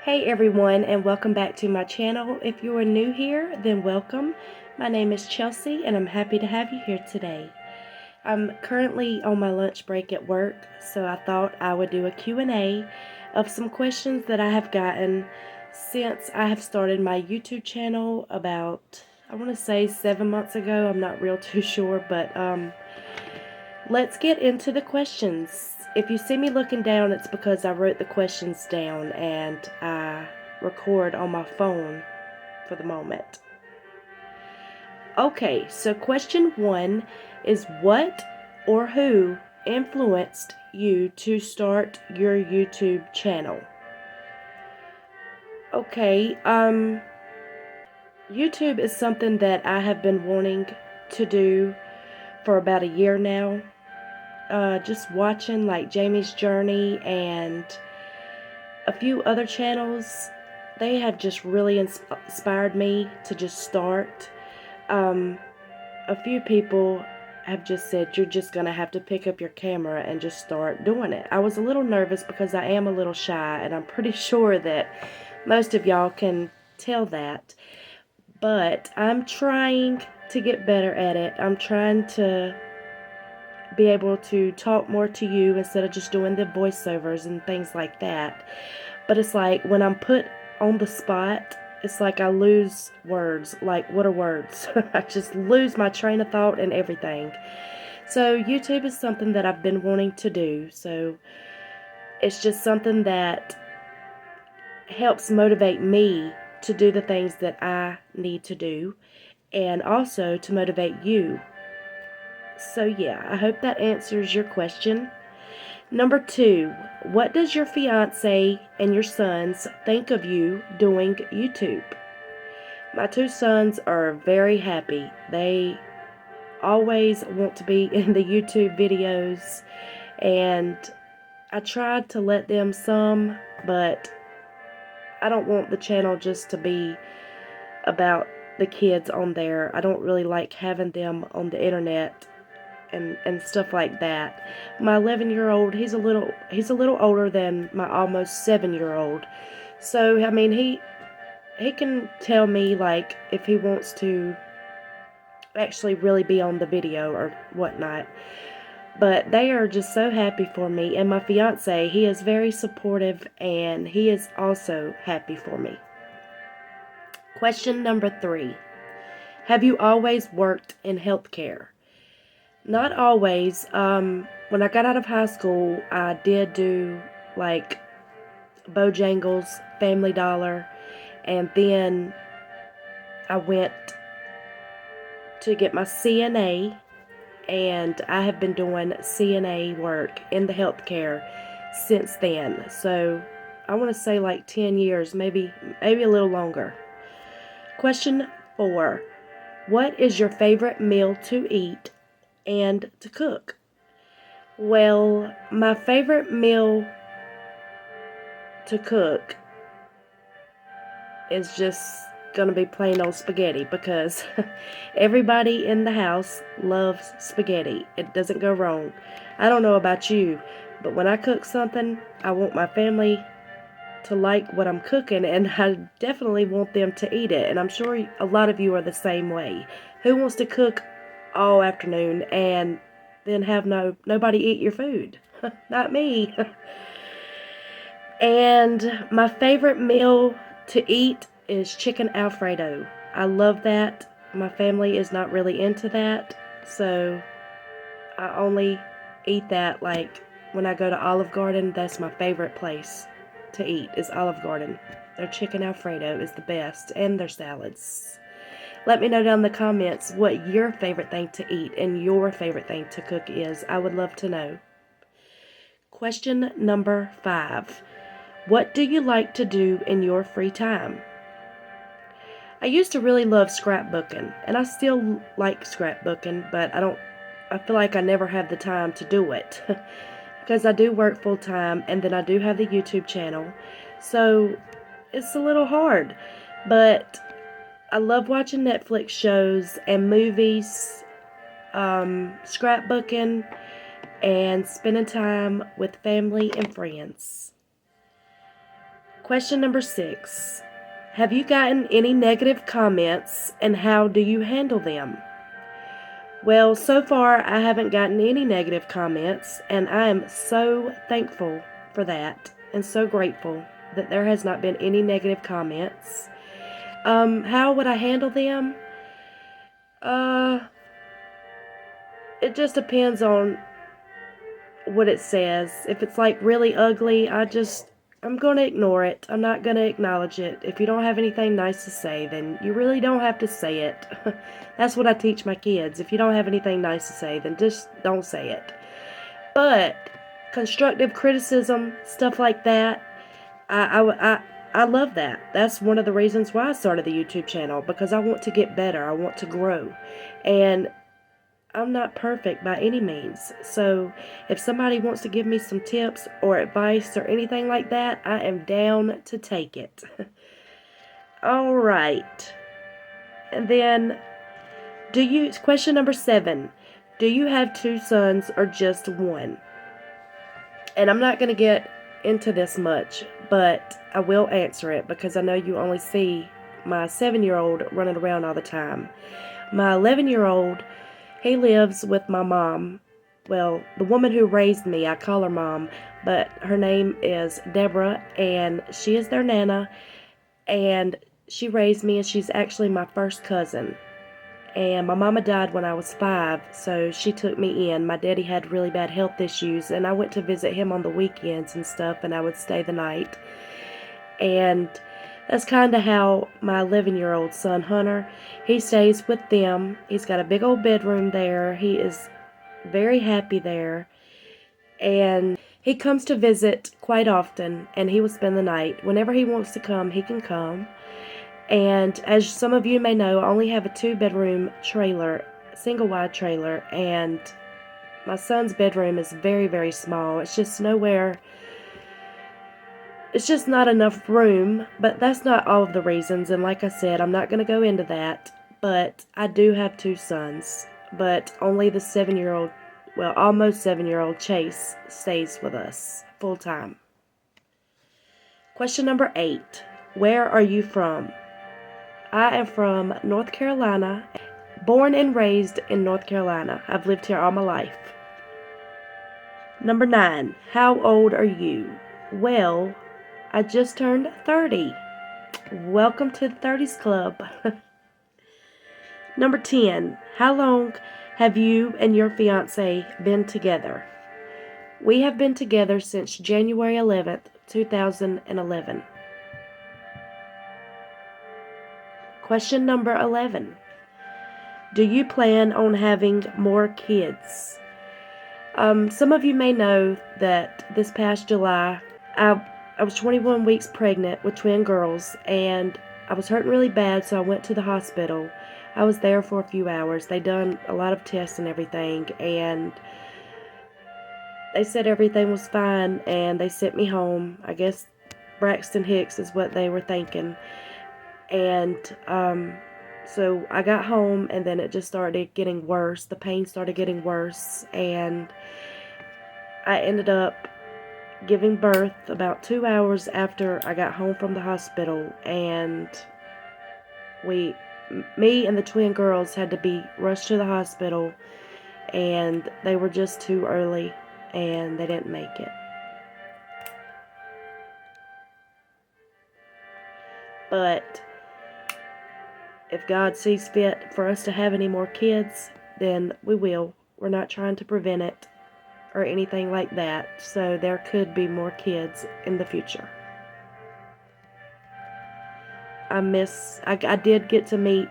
Hey everyone, and welcome back to my channel. If you are new here, then welcome. My name is Chelsea and I'm happy to have you here today. I'm currently on my lunch break at work, so I thought I would do a Q&A of some questions that I have gotten since I have started my YouTube channel about, I want to say 7 months ago. I'm not real too sure, but let's get into the questions. If you see me looking down, it's because I wrote the questions down and I record on my phone for the moment. Okay, so question 1 is what or who influenced you to start your YouTube channel? Okay, YouTube is something that I have been wanting to do for about a year now. Just watching like Jamie's Journey and a few other channels, they have just really inspired me to just start. A few people have just said you're just gonna have to pick up your camera and just start doing it. I was a little nervous because I am a little shy, and I'm pretty sure that most of y'all can tell that. But I'm trying to get better at it. I'm trying to be able to talk more to you instead of just doing the voiceovers and things like that. But it's like when I'm put on the spot, it's like I lose words. Like, what are words? I just lose my train of thought and everything. So YouTube is something that I've been wanting to do. So it's just something that helps motivate me to do the things that I need to do, and also to motivate you. So yeah, I hope that answers your question. Number 2, what does your fiance and your sons think of you doing YouTube? My 2 sons are very happy. They always want to be in the YouTube videos, and I tried to let them some, but I don't want the channel just to be about the kids on there. I don't really like having them on the internet and stuff like that. My 11-year-old, he's a little older than my almost 7-year-old. So, I mean, he can tell me like if he wants to actually really be on the video or whatnot. But they are just so happy for me, and my fiance, he is very supportive and he is also happy for me. Question number 3. Have you always worked in healthcare? Not always. When I got out of high school, I did do like Bojangles, Family Dollar, and then I went to get my CNA, and I have been doing CNA work in the healthcare since then. So I want to say like 10 years, maybe a little longer. Question 4. What is your favorite meal to eat and to cook? Well, my favorite meal to cook is just gonna be plain old spaghetti, because everybody in the house loves spaghetti. It doesn't go wrong. I don't know about you, but when I cook something, I want my family to like what I'm cooking, and I definitely want them to eat it. And I'm sure a lot of you are the same way. Who wants to cook all afternoon and then have nobody eat your food? Not me. And my favorite meal to eat is chicken Alfredo. I love that. My family is not really into that, so I only eat that like when I go to Olive Garden. That's my favorite place to eat, is Olive Garden. Their chicken Alfredo is the best, and their salads. Let me know down in the comments what your favorite thing to eat and your favorite thing to cook is. I would love to know. Question number 5. What do you like to do in your free time? I used to really love scrapbooking, and I still like scrapbooking, but I feel like I never have the time to do it because I do work full time, and then I do have the YouTube channel, so it's a little hard. But I love watching Netflix shows and movies, scrapbooking, and spending time with family and friends. Question number 6. Have you gotten any negative comments, and how do you handle them? Well, so far I haven't gotten any negative comments, and I am so thankful for that and so grateful that there has not been any negative comments. How would I handle them? It just depends on what it says. If it's like really ugly, I'm going to ignore it. I'm not going to acknowledge it. If you don't have anything nice to say, then you really don't have to say it. That's what I teach my kids. If you don't have anything nice to say, then just don't say it. But constructive criticism, stuff like that, I love that. That's one of the reasons why I started the YouTube channel, because I want to get better. I want to grow. And I'm not perfect by any means. So if somebody wants to give me some tips or advice or anything like that, I am down to take it. All right. And then, question number 7. Do you have 2 sons or just one? And I'm not going to get into this much, but I will answer it because I know you only see my 7-year-old running around all the time. My 11-year-old, he lives with my mom. Well, the woman who raised me, I call her mom, but her name is Deborah, and she is their nana, and she raised me, and she's actually my first cousin. And my mama died when I was 5, so she took me in. My daddy had really bad health issues, and I went to visit him on the weekends and stuff, and I would stay the night. And that's kind of how my 11-year-old son, Hunter, he stays with them. He's got a big old bedroom there. He is very happy there. And he comes to visit quite often, and he will spend the night. Whenever he wants to come, he can come. And as some of you may know, I only have a 2-bedroom trailer, single wide trailer, and my son's bedroom is very, very small. It's just nowhere. It's just not enough room, but that's not all of the reasons. And like I said, I'm not going to go into that, but I do have 2 sons, but only the 7-year-old, well, almost 7-year-old Chase stays with us full time. Question number 8. Where are you from? I am from North Carolina, born and raised in North Carolina. I've lived here all my life. Number 9. How old are you? Well, I just turned 30. Welcome to the 30s Club. Number 10. How long have you and your fiancé been together? We have been together since January 11th, 2011. Question number 11. Do you plan on having more kids? Some of you may know that this past July, I was 21 weeks pregnant with twin girls, and I was hurting really bad, so I went to the hospital. I was there for a few hours. They done a lot of tests and everything, and they said everything was fine, and they sent me home. I guess Braxton Hicks is what they were thinking. And so I got home, and then it just started getting worse. The pain started getting worse, and I ended up giving birth about 2 hours after I got home from the hospital. And me and the twin girls had to be rushed to the hospital, and they were just too early, and they didn't make it. But if God sees fit for us to have any more kids, then we will. We're not trying to prevent it or anything like that. So there could be more kids in the future. I did get to meet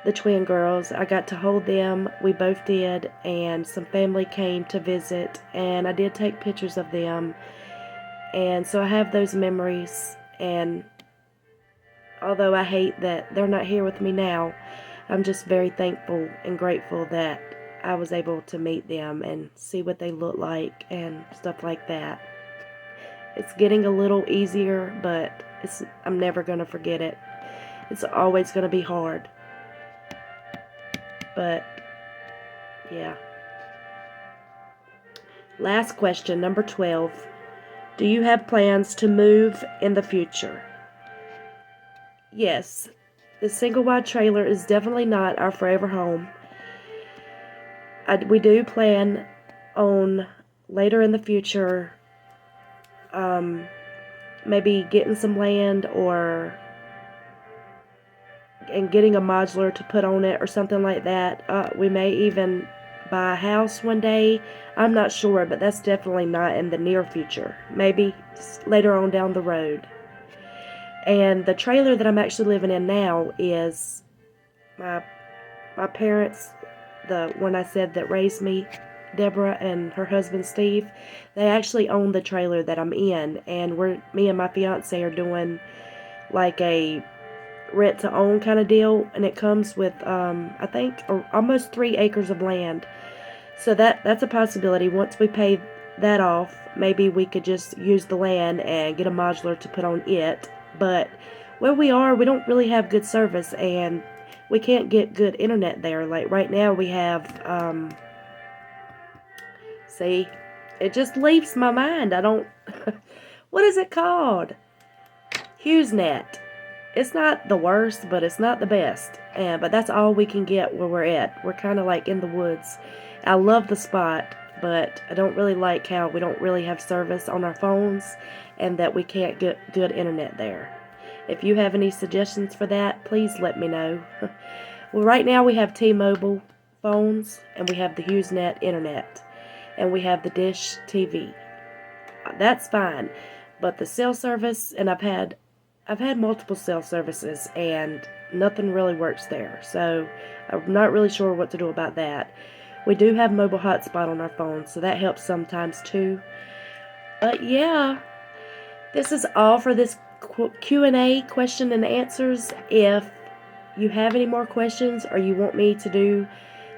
the twin girls. I got to hold them. We both did. And some family came to visit. And I did take pictures of them. And so I have those memories. And although I hate that they're not here with me now, I'm just very thankful and grateful that I was able to meet them and see what they look like and stuff like that. It's getting a little easier, but I'm never going to forget it. It's always going to be hard. But, yeah. Last question, number 12. Do you have plans to move in the future? Yes, the single wide trailer is definitely not our forever home. We do plan on later in the future, maybe getting some land and getting a modular to put on it or something like that. We may even buy a house one day. I'm not sure, but that's definitely not in the near future. Maybe later on down the road. And the trailer that I'm actually living in now is my parents, the one I said that raised me, Deborah, and her husband Steve. They actually own the trailer that I'm in, and me and my fiance are doing like a rent to own kind of deal, and it comes with I think almost 3 acres of land. So that's a possibility. Once we pay that off, maybe we could just use the land and get a modular to put on it. But where we are, we don't really have good service, and we can't get good internet there. Like right now we have see, it just leaves my mind. I don't what is it called? HughesNet. It's not the worst, but it's not the best. But that's all we can get where we're at. We're kind of like in the woods. I love the spot, but I don't really like how we don't really have service on our phones and that we can't get good internet there. If you have any suggestions for that, please let me know. Well, right now we have T-Mobile phones, and we have the HughesNet internet, and we have the Dish TV. That's fine, but the cell service, and I've had multiple cell services, and nothing really works there. So I'm not really sure what to do about that. We do have mobile hotspot on our phones, so that helps sometimes too. But yeah, this is all for this Q&A, question and answers. If you have any more questions or you want me to do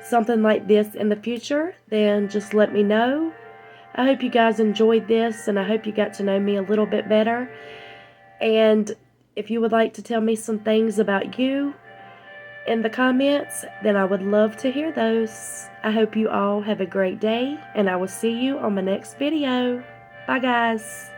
something like this in the future, then just let me know. I hope you guys enjoyed this, and I hope you got to know me a little bit better. And if you would like to tell me some things about you in the comments, then I would love to hear those. I hope you all have a great day, and I will see you on my next video. Bye, guys.